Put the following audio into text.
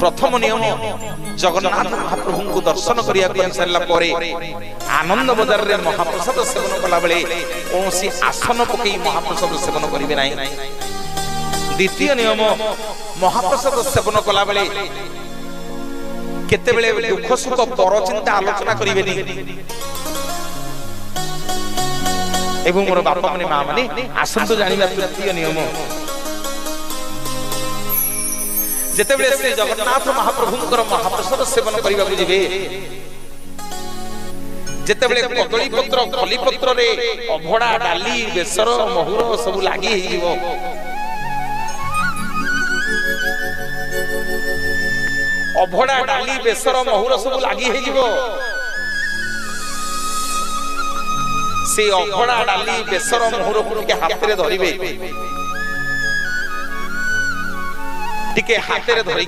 प्रथम नियम जगन्नाथ महाप्रभु को दर्शन करिया सारा आनंद बजार रे महाप्रसाद सेवन कला बेले कौन आसन पकई महाप्रसाद सेवन करेंगे ना। द्वितीय नियम महाप्रसाद सेवन कला बेले केते बेले दुख सुख पर चिंता आलोचना करेंगे एवं मोर बापा माने माँ माने आसंतु जानिबा तृतीय नियम जेतेबेले श्री जगन्नाथ महाप्रभुंकर महाप्रसाद सेवन करिबा बुझिबे जेतेबेले कदली पत्र खली पत्र रे अभड़ा डाली बेसर महुर सब लागि हे जीवो अभड़ा डाली बेसर महुर सब लागि हे जीवो से अभड़ा डाली बेसर महुर को के हाथ रे धरिबे टिके हाथ रे धरि